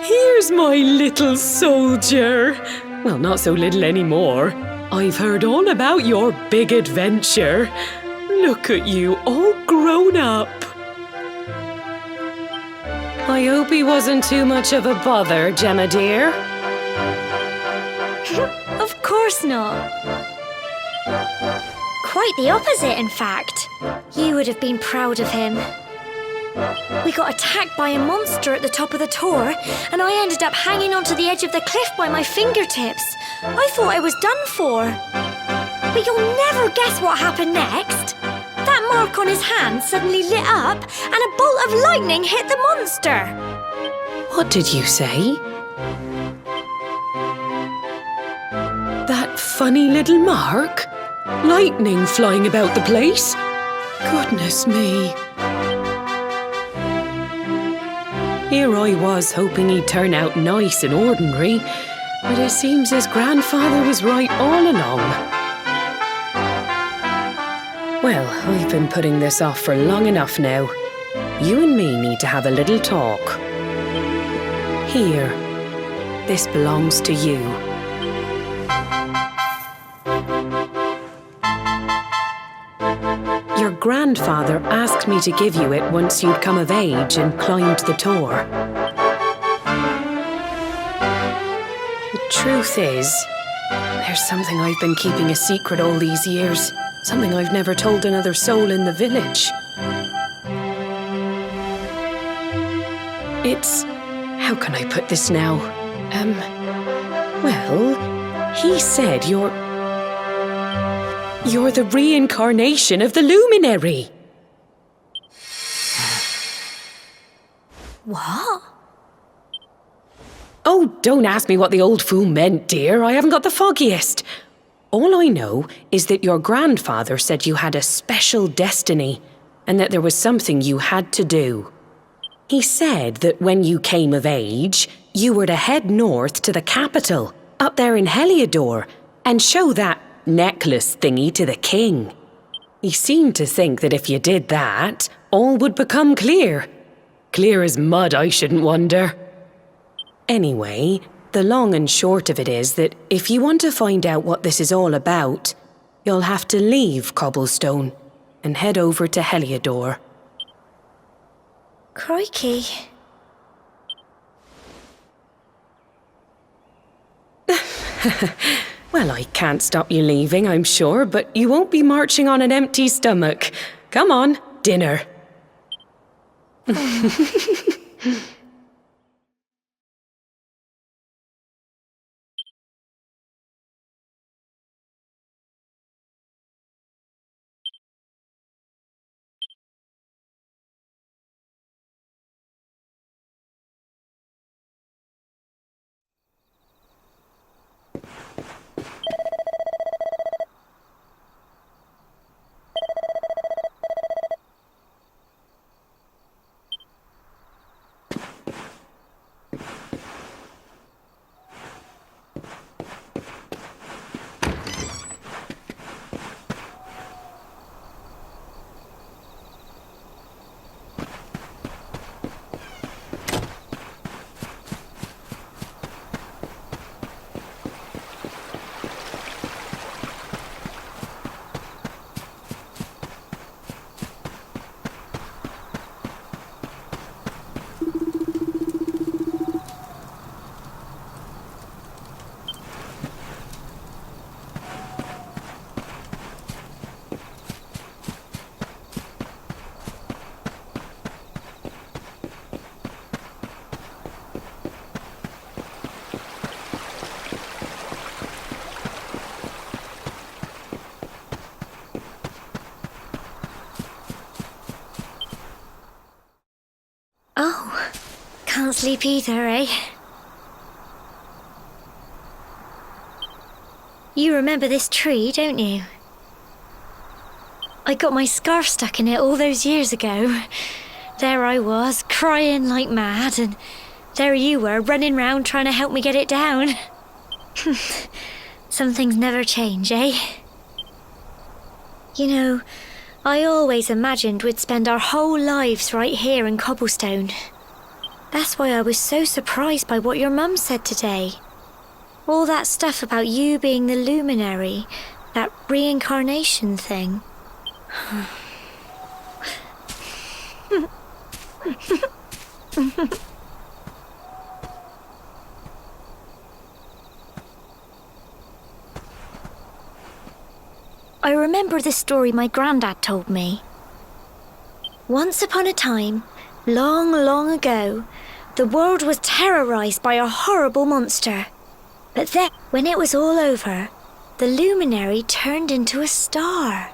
Here's my little soldier. Well, not so little anymore. I've heard all about your big adventure. Look at you, all grown up. I hope he wasn't too much of a bother, Gemma dear. Of course not. Quite the opposite, in fact. You would have been proud of him. We got attacked by a monster at the top of the tor, and I ended up hanging onto the edge of the cliff by my fingertips. I thought I was done for. But you'll never guess what happened next. That mark on his hand suddenly lit up, and a bolt of lightning hit the monster. What did you say? That funny little mark? Lightning flying about the place? Goodness me. Here I was hoping he'd turn out nice and ordinary, but it seems his grandfather was right all along. Well, I've been putting this off for long enough now. You and me need to have a little talk. Here, this belongs to you. Your grandfather asked me to give you it once you'd come of age and climbed the tor. The truth is, there's something I've been keeping a secret all these years. Something I've never told another soul in the village. It's... how can I put this now? Well, he said you're the reincarnation of the luminary. What? Oh, don't ask me what the old fool meant, dear. I haven't got the foggiest. All I know is that your grandfather said you had a special destiny and that there was something you had to do. He said that when you came of age, you were to head north to the capital, up there in Heliodor, and show that necklace thingy to the king. He seemed to think that if you did that, all would become clear. Clear as mud, I shouldn't wonder. Anyway, the long and short of it is that if you want to find out what this is all about, you'll have to leave Cobblestone and head over to Heliodor. Crikey. Well, I can't stop you leaving, I'm sure, but you won't be marching on an empty stomach. Come on, dinner. can't sleep either, eh? You remember this tree, don't you? I got my scarf stuck in it all those years ago. There I was, crying like mad, and there you were, running round trying to help me get it down. Some things never change, eh? You know, I always imagined we'd spend our whole lives right here in Cobblestone. That's why I was so surprised by what your mum said today. All that stuff about you being the luminary, that reincarnation thing. I remember the story my granddad told me. Once upon a time, long, long ago, the world was terrorized by a horrible monster. But then, when it was all over, the luminary turned into a star.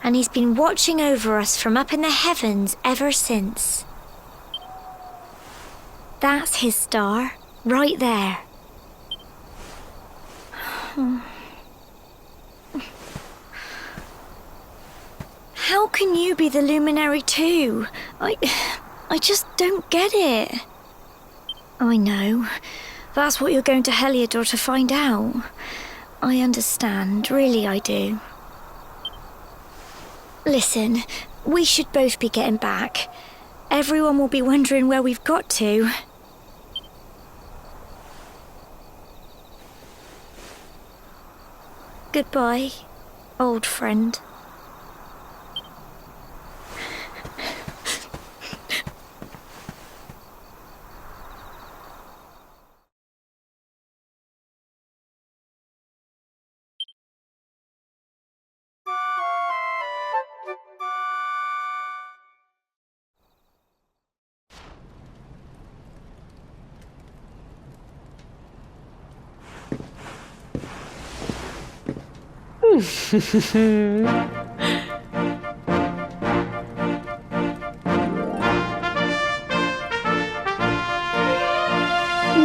And he's been watching over us from up in the heavens ever since. That's his star, right there. How can you be the luminary too? I just don't get it. I know. That's what you're going to Heliodor to find out. I understand, really I do. Listen, we should both be getting back. Everyone will be wondering where we've got to. Goodbye, old friend.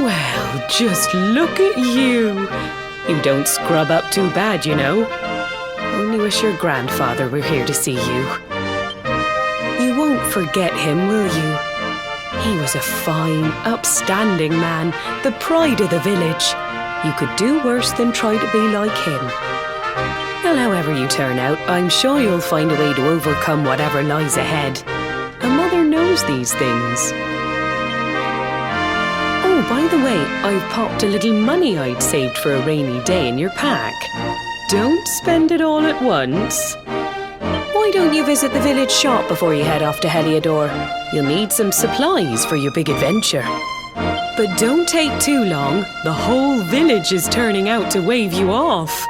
Well, just look at you. You don't scrub up too bad, you know. Only wish your grandfather were here to see you. You won't forget him, will you? He was a fine, upstanding man, the pride of the village. You could do worse than try to be like him. Well, however you turn out, I'm sure you'll find a way to overcome whatever lies ahead. A mother knows these things. Oh, by the way, I've popped a little money I'd saved for a rainy day in your pack. Don't spend it all at once. Why don't you visit the village shop before you head off to Heliodor? You'll need some supplies for your big adventure. But don't take too long. The whole village is turning out to wave you off.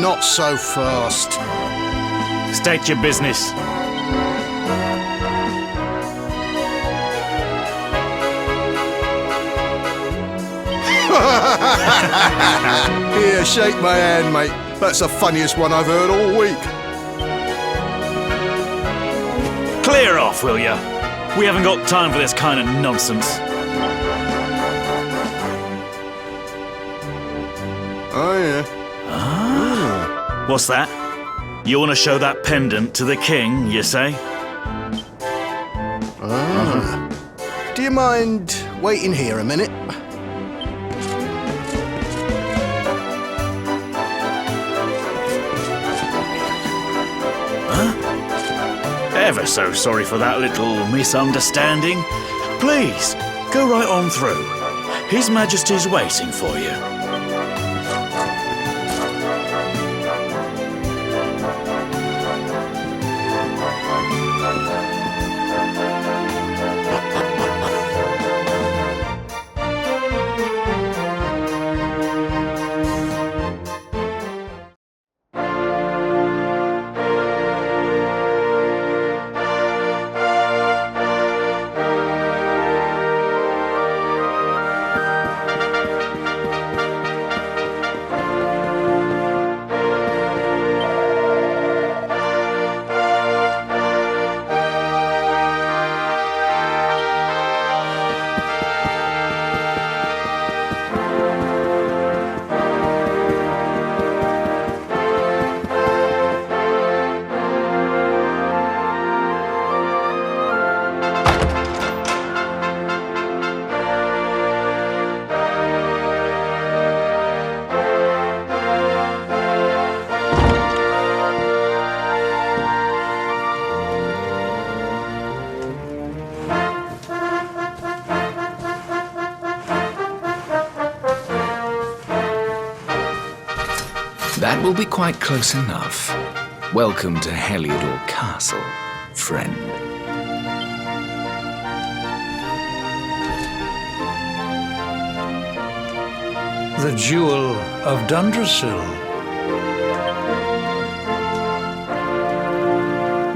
not so fast. State your business. Here, shake my hand, mate. That's the funniest one I've heard all week. Clear off, will ya? We haven't got time for this kind of nonsense. Oh, yeah. What's that? You want to show that pendant to the king, you say? Do you mind waiting here a minute? Ever so sorry for that little misunderstanding. Please, go right on through. His Majesty's waiting for you. That will be quite close enough. Welcome to Heliodor Castle, friend. The Jewel of Dundrasil.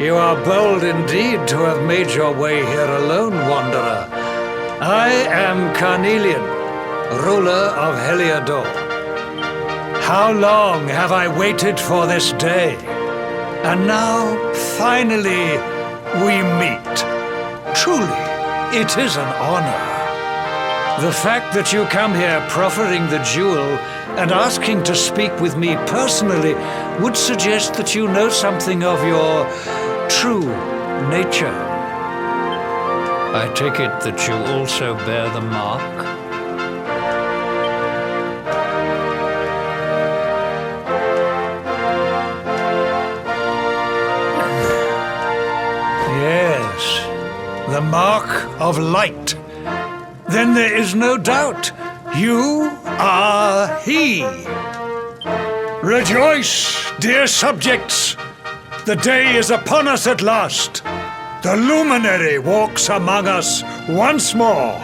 You are bold indeed to have made your way here alone, Wanderer. I am Carnelian, ruler of Heliodor. How long have I waited for this day? And now, finally, we meet. Truly, it is an honor. The fact that you come here proffering the jewel and asking to speak with me personally would suggest that you know something of your true nature. I take it that you also bear the mark? Yes, the mark of light. Then there is no doubt. You are he. Rejoice, dear subjects. The day is upon us at last. The luminary walks among us once more.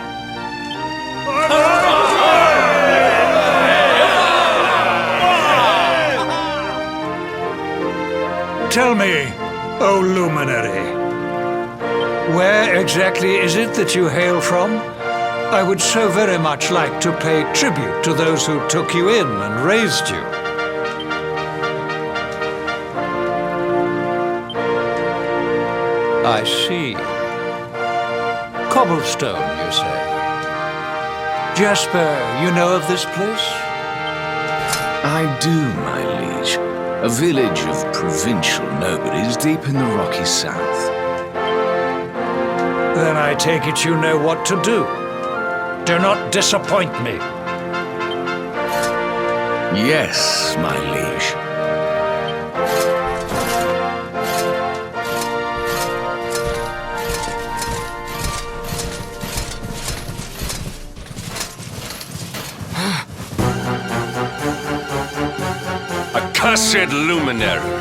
Tell me, O luminary, where exactly is it that you hail from? I would so very much like to pay tribute to those who took you in and raised you. I see. Cobblestone, you say? Jasper, you know of this place? I do, my liege. A village of provincial nobodies deep in the rocky south. Then I take it you know what to do. Do not disappoint me. Yes, my liege. Accursed luminary!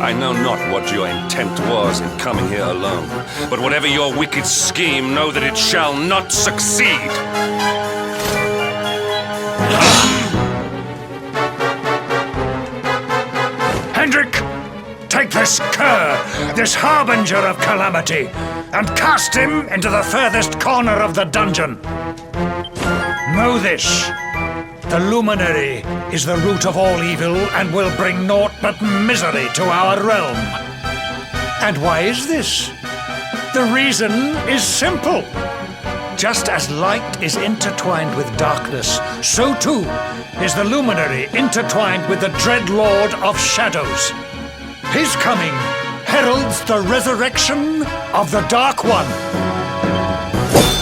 I know not what your intent was in coming here alone, but whatever your wicked scheme, know that it shall not succeed! Hendrik, take this cur, this harbinger of calamity, and cast him into the furthest corner of the dungeon. Know this. The Luminary is the root of all evil and will bring naught but misery to our realm. And why is this? The reason is simple. Just as light is intertwined with darkness, so too is the Luminary intertwined with the dread Lord of Shadows. His coming heralds the resurrection of the Dark One.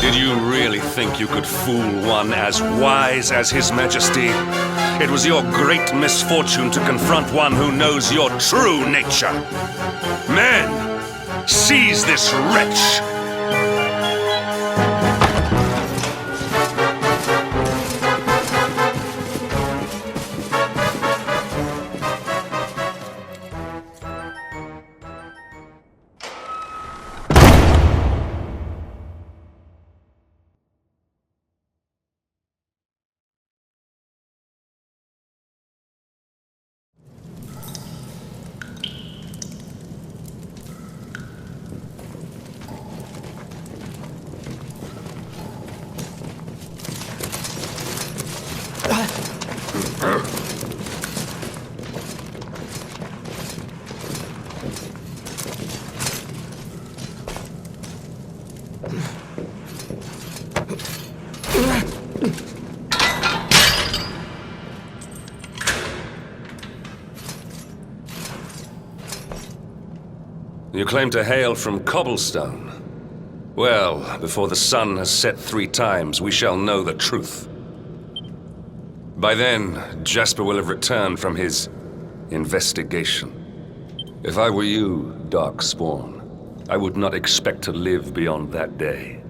Did you really think you could fool one as wise as His Majesty? It was your great misfortune to confront one who knows your true nature. Men, seize this wretch! You claim to hail from Cobblestone. Well, before the sun has set 3 times, we shall know the truth. By then, Jasper will have returned from his investigation. If I were you, Darkspawn, I would not expect to live beyond that day.